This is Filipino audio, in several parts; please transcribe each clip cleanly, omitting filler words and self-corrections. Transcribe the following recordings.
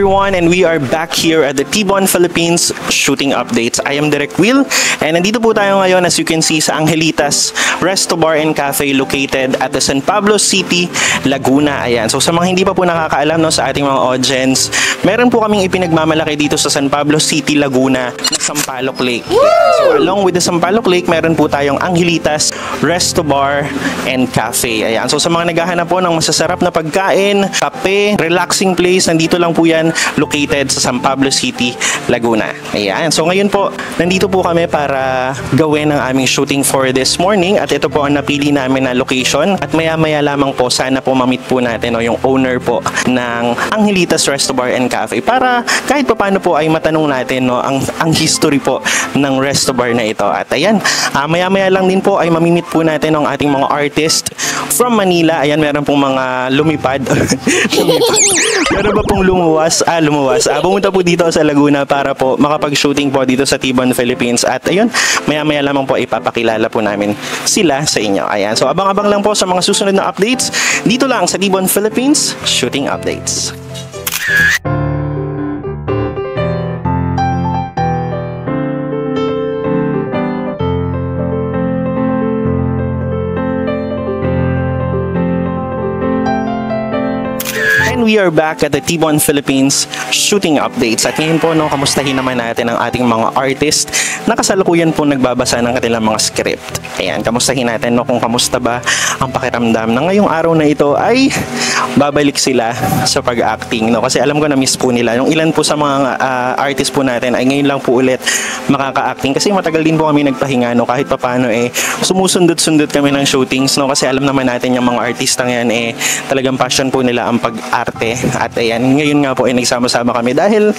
everyone, and we are back here at the T1 Philippines shooting updates. I am Direk Will, and nandito po tayo ngayon, as you can see, sa Angelitas Resto Bar and Cafe located at the San Pablo City, Laguna. Ayan. So sa mga hindi pa po nakakaalam, no, sa ating mga audience, meron po kaming ipinagmamalaki dito sa San Pablo City, Laguna na Sampaloc Lake. So along with the Sampaloc Lake, meron po tayong Angelitas Resto Bar and Cafe. Ayan. So sa mga naghahanap po ng masasarap na pagkain, kape, relaxing place, nandito lang po yan, located sa San Pablo City, Laguna. Ayan. So ngayon po, nandito po kami para gawin ang aming shooting for this morning, at ito po ang napili namin na location, at maya-maya lamang po sana po mamit po natin, no, yung owner po ng Angelitas Resto Bar and Cafe, para kahit pa paano po ay matanong natin, no, ang history po ng resto bar na ito. At ayan, maya-maya lang din po ay mamimit po natin ang ating mga artist from Manila. Ayan, meron pong mga lumipad. Meron ba pong lumuwas? Pumunta po dito sa Laguna para po makapag-shooting po dito sa T1 Philippines. At ayun, maya-maya lamang po ipapakilala po namin sila sa inyo. Ayan, so abang-abang lang po sa mga susunod na updates dito lang sa T1 Philippines Shooting Updates. We are back at the T1 Philippines Shooting Updates. At ngayon po, no, kamustahin naman natin ang ating mga artist na kasalukuyan po nagbabasa ng kanilang mga script. Ayan, kamustahin natin, no, kung kamusta ba ang pakiramdam na ngayong araw na ito ay babalik sila sa pag-acting, no? Kasi alam ko na miss po nila. Yung ilan po sa mga artist po natin ay ngayon lang po ulit makaka-acting, kasi matagal din po kami nagpahinga, no? Kahit papaano sumusundot-sundot kami ng shootings, no? Kasi alam naman natin yung mga artistang yan talagang passion po nila ang pag-arte. At ayan, ngayon nga po ay nagsama-sama kami dahil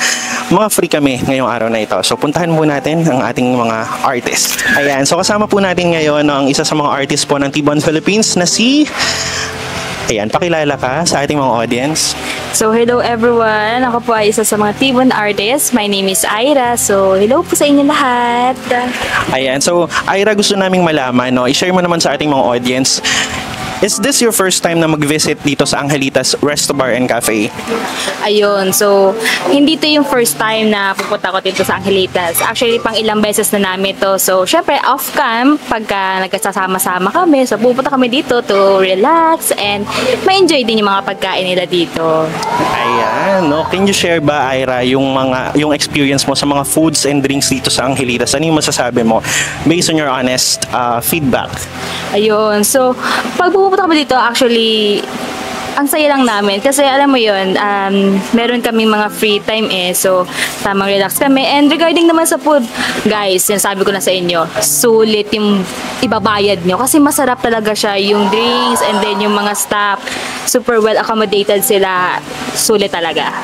mga free kami ngayong araw na ito. So puntahan po natin ang ating mga artist. Ayan, so kasama po natin ngayon ang isa sa mga artist po ng T1 Philippines na si... Ayan, pakilala ka sa ating mga audience. So hello everyone, ako po ay isa sa mga T1 artists. My name is Ira. So hello po sa inyo lahat. Ayan, so Ira, gusto naming malaman, no, i-share mo naman sa ating mga audience, is this your first time na mag-visit dito sa Angelitas Resto Bar and Cafe? Ayun, so hindi to yung first time na pupunta ko dito sa Angelitas. Actually, pang ilang beses na namin to. So syempre off-cam, pagka nagkasama-sama kami, so pupunta kami dito to relax and ma-enjoy din yung mga pagkain nila dito. Ayan, no, can you share ba, Ira, yung experience mo sa mga foods and drinks dito sa Angelitas? Ano yung masasabi mo based on your honest feedback? Ayun, so pag pupunta kami dito, actually ang saya lang namin kasi alam mo yun, meron kaming mga free time so tamang relax kami. And regarding naman sa food, guys, sinasabi ko na sa inyo, sulit yung ibabayad nyo kasi masarap talaga siya, yung drinks and then yung mga staff, super well accommodated sila, sulit talaga.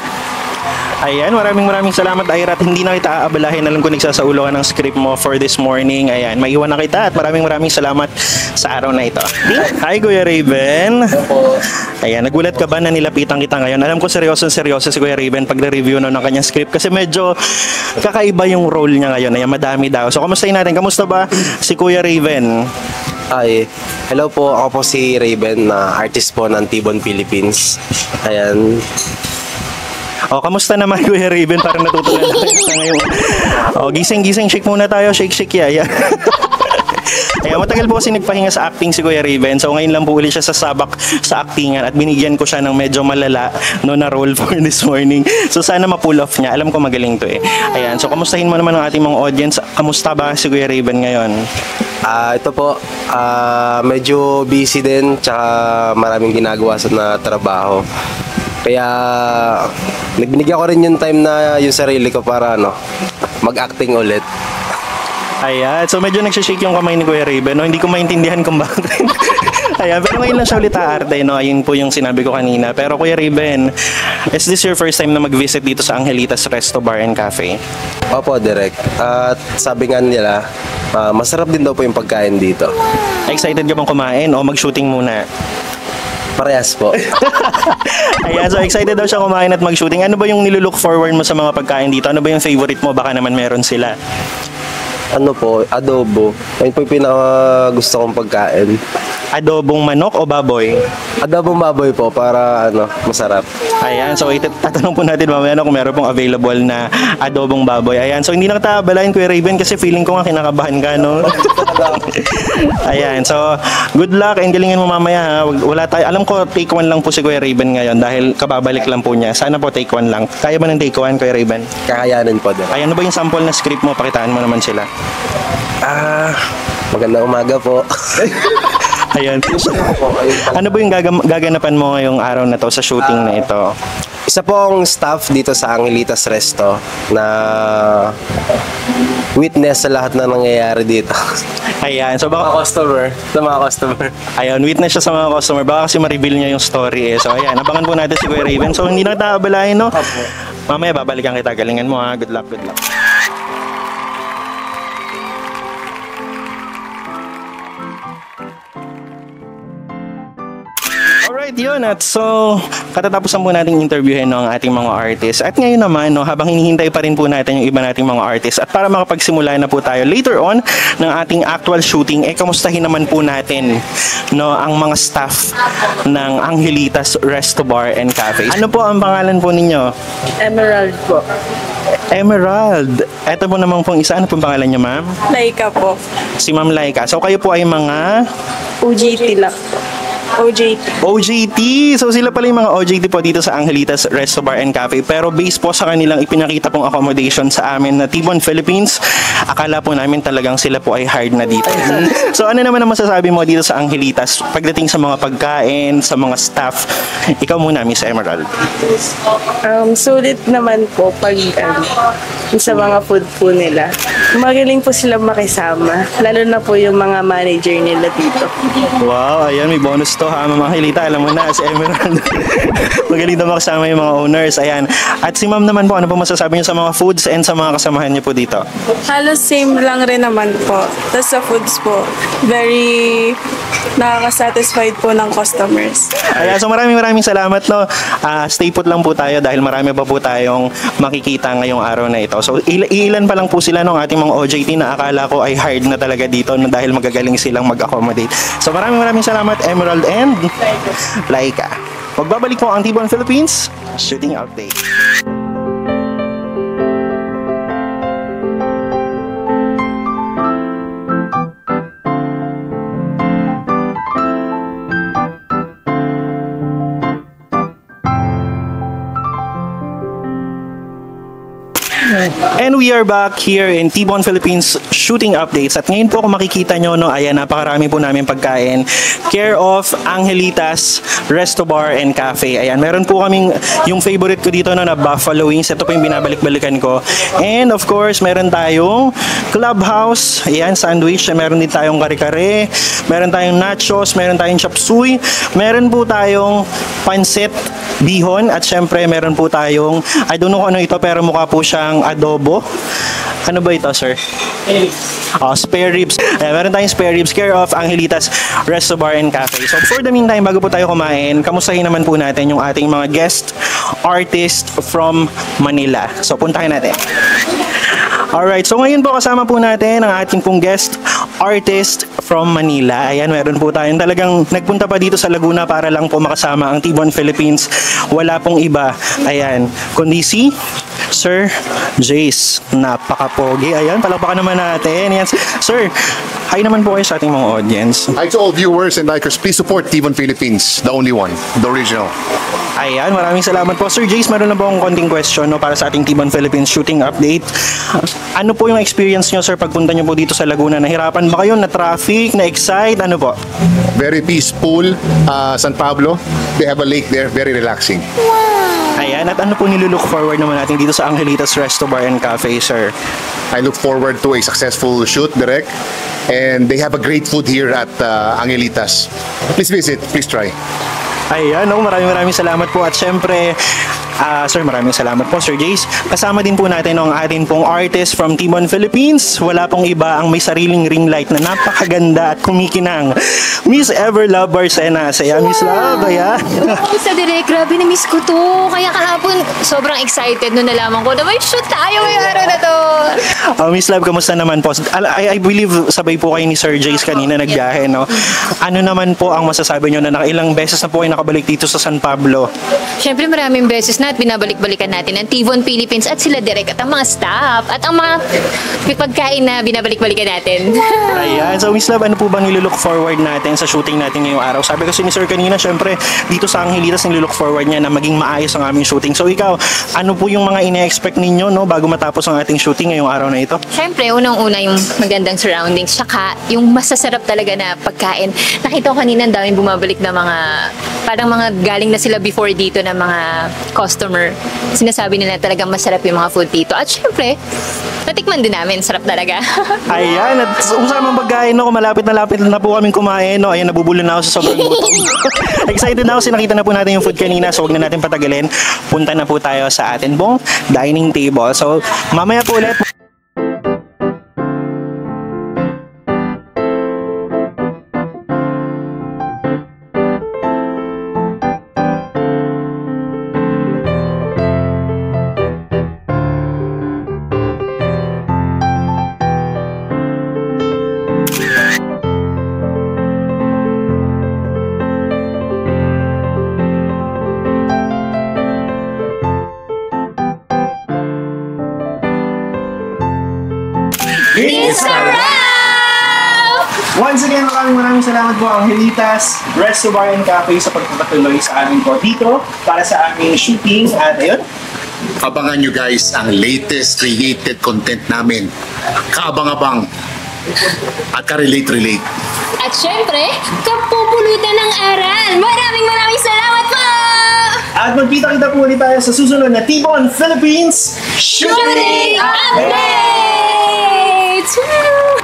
Ayan, maraming salamat, Ira, at hindi na kita aabalahin. Alam ko nagsasaulo ka ng script mo for this morning. Ayan, maiwan na kita, at maraming salamat sa araw na ito. Hi, Kuya Raven. Ayan, nagulat ka ba na nilapitan kita ngayon? Alam ko seryoso si Kuya Raven pag review ng kanyang script, kasi medyo kakaiba yung role niya ngayon. Ayan, madami daw. So, kamustahin natin? Kamusta ba si Kuya Raven? Ay, hello po. Ako po si Raven, na artist po ng T1 Philippines. Ayan. O, kamusta naman, Kuya Raven? Parang natutulala tayo ngayon. O, gising, shake muna tayo. Shake, yaya. Kaya matagal po kasi nagpahinga sa acting si Kuya Raven. So ngayon lang po ulit siya sasabak sa actingan, at binigyan ko siya ng medyo malala, no, na role for this morning. So sana ma-pull off niya. Alam ko magaling to Ayan, so kamustahin mo naman ang ating mga audience. Kamusta ba si Kuya Raven ngayon? Ito po, medyo busy din, tsaka maraming ginagawa sa na trabaho. Kaya nagbinigyan ko rin yung time na yung sarili ko para mag-acting ulit. Ayan, so medyo nagsishake yung kamay ni Kuya Raven, no? Hindi ko maintindihan kung bakit. Ayan, pero ngayon lang siya ulit aarte, no? Ayun po yung sinabi ko kanina. Pero Kuya Raven, is this your first time na mag-visit dito sa Angelitas Resto Bar and Cafe? Opo, Direk. At sabi nga nila, masarap din daw po yung pagkain dito. Excited ka bang kumain o mag-shooting muna? Parehas po. Ayan, so excited daw siya kumain at mag-shooting. Ano ba yung nilulook forward mo sa mga pagkain dito? Ano ba yung favorite mo? Baka naman meron sila. Ano po, adobo. Ayun po yung pinaka gusto kong pagkain. adobong manok o baboy? Adobong baboy po para masarap. Ayan, so itatanong po natin mamaya kung meron pong available na adobong baboy. Ayan, so hindi na kita abalain, Kuya Raven, kasi feeling ko nga kinakabahan ka, no? Ayan, so good luck and galingan mo mamaya, ha? Wala tayo, alam ko take 1 lang po si Kuya Raven ngayon dahil kababalik lang po niya. Sana po take 1 lang. Kaya ba ng take 1, Kuya Raven? Kakayanin po din. Ayan, ano ba yung sample na script mo? Pakitaan mo naman sila. Magandang umaga po. Ayan. Ano ba yung gaganapan mo ngayong araw na to sa shooting na ito? Isa pong staff dito sa Angelitas Resto na witness sa lahat na nangyayari dito. Ayan, so baka Sa mga customer. ayun, witness siya sa mga customer. Baka kasi ma-reveal niya yung story eh. So ayan, abangan po natin si Kuya Raven. So hindi na tayo abalahin, no? Mamaya babalikan kita. Galingan mo, ha. Good luck, good luck. Alright, yun. At so, katatapusan po nating interviewin ang ating mga artists. At ngayon naman, no, habang hinihintay pa rin po natin yung iba nating mga artists at para makapagsimula na po tayo later on ng ating actual shooting, kamustahin naman po natin, no, ang mga staff ng Angelitas Resto Bar and Cafe. Ano po ang pangalan po ninyo? Emerald po. Emerald. Ito po naman pong isa. Ano pong pangalan niyo, ma'am? Laika po. Si Ma'am Laika. So, kayo po ay mga OJT lang. OJT. OJT. So sila pala yung mga OJT po dito sa Angelitas Resto Bar and Cafe. Pero based po sa kanilang ipinakita pong accommodation sa amin na T1 Philippines, akala po namin talagang sila po ay hired na dito. So ano naman ang masasabi mo dito sa Angelitas pagdating sa mga pagkain, sa mga staff? Ikaw muna, Miss Emerald. Sulit naman po pag sa mga food po nila. Magaling po sila makisama. Lalo na po yung mga manager nila dito. Wow, ayan, may bonus to ha, Ma'am Angelita. Alam mo na, si Emerald. Magaling na makasama yung mga owners. Ayan. At si Ma'am naman po, ano po masasabi niyo sa mga foods and sa mga kasamahan niyo po dito? Halos same lang rin naman po. Tapos sa foods po, very nakaka-satisfied po ng customers. Ayan, so maraming salamat, no. Stay put lang po tayo dahil marami pa po tayong makikita ngayong araw na ito. So ilan pa lang po sila ng ating mga OJT na akala ko ay hired na talaga dito no, dahil magagaling silang mag-accommodate. So maraming salamat, Emerald and Laika. Magbabalik po ang T1 Philippines Shooting Update. And we are back here in T1 Philippines Shooting Updates. At ngayon po kung makikita nyo, no, ayan, napakarami po namin pagkain. Care of Angelitas Resto Bar and Cafe. Ayan, meron po kaming yung favorite ko dito, no, na buffalo wings. Ito po yung binabalik-balikan ko. And of course, meron tayong Clubhouse. Ayan, sandwich. Meron din tayong kare-kare. Meron tayong nachos. Meron tayong chop suey. Meron po tayong pancit bihon. At syempre, meron po tayong, I don't know kung ano ito, pero mukha po siyang adobo. Ano ba ito, sir? Spare ribs. Meron tayong spare ribs. Care of Angelitas Resto Bar and Cafe. So for the meantime, bago po tayo kumain, kamustahin naman po natin yung ating mga guest artist from Manila. So puntahin natin. Alright, so ngayon po kasama po natin ang ating pong guest artist from Manila. Ayan, meron po tayong talagang nagpunta pa dito sa Laguna para lang po makasama ang T1 Philippines. Wala pong iba. Ayan, kundi si Sir Jace. Napaka-pogi. Ayan, palakpakan naman natin. Ayan, Sir, hi naman po kayo sa ating mga audience. Hi to all viewers and likers. Please support T1 Philippines, the only one, the original. Ayan, maraming salamat po. Sir Jace, meron na po akong konting question, no, para sa ating T1 Philippines shooting update. Ano po yung experience nyo, sir, pagpunta nyo po dito sa Laguna? Nahirapan ba kayo? Na-traffic? Na-excite? Ano po? Very peaceful. San Pablo, they have a lake there, very relaxing. Ayan, at ano po nilulook forward naman natin dito sa Angelitas Resto Bar and Cafe, sir? I look forward to a successful shoot, direct. And they have a great food here at Angelitas. Please visit, please try. Ayan, no, maraming salamat po. At syempre, sir, maraming salamat po, Sir Jace. Kasama din po natin ang atin pong artist from T1 Philippines. Wala pong iba, ang may sariling ring light na napakaganda at kumikinang. Miss Everlove Barcenas. Ayan, Miss Love, ayan. Sa direct, grabe na miss ko to. Kaya kahapon, sobrang excited nung nalaman ko na may shoot tayo ngayong araw na to. Miss Love, kamusta naman po? I believe sabay po kayo ni Sir Jace kanina nagbiyahe, no? Ano naman po ang masasabi nyo na nakailang beses na po kayo nakabalik dito sa San Pablo? Siyempre maraming beses na at binabalik-balikan natin ang Tivon Philippines at sila Direk at ang mga staff at ang mga pagkain na binabalik-balikan natin. Ayan. So, Miss Love, ano po bang nilook forward natin sa shooting natin ngayong araw? Sabi kasi ni Sir kanina, syempre, dito sa Anghelitas, nilook forward niya na maging maayos ang aming shooting. So, ikaw, ano po yung mga ine-expect ninyo, no, bago matapos ang ating shooting ngayong araw na ito? Siyempre, unang-una yung magandang surroundings, tsaka yung masasarap talaga na pagkain. Nakita ko kanina ang daming bumabalik na mga, parang mga galing na sila before dito na mga customer. Sinasabi nila talagang masarap yung mga food dito. At siyempre, natikman din namin, sarap talaga. Ayan, at usamang pagkain, no, malapit na po kaming kumain, no. Ayan, nabubulol na ako sa sobrang gutom. Excited na ako, sinakita na po natin yung food kanina, so huwag na natin patagalin. Punta na po tayo sa atin pong dining table. So, mamaya po ulit. Once again, maraming salamat po Anghelitas Resto Bar and Cafe sa pagpapatuloy sa amin po dito para sa aming shooting. At ayun, Abangan nyo guys ang latest created content namin. Kaabang-abang at ka-relate-relate. At syempre, kapupulutan ng aral. Maraming salamat po! at magkita-kita po ulit tayo sa susunod na Tivon Philippines Shooting Updates! Woo!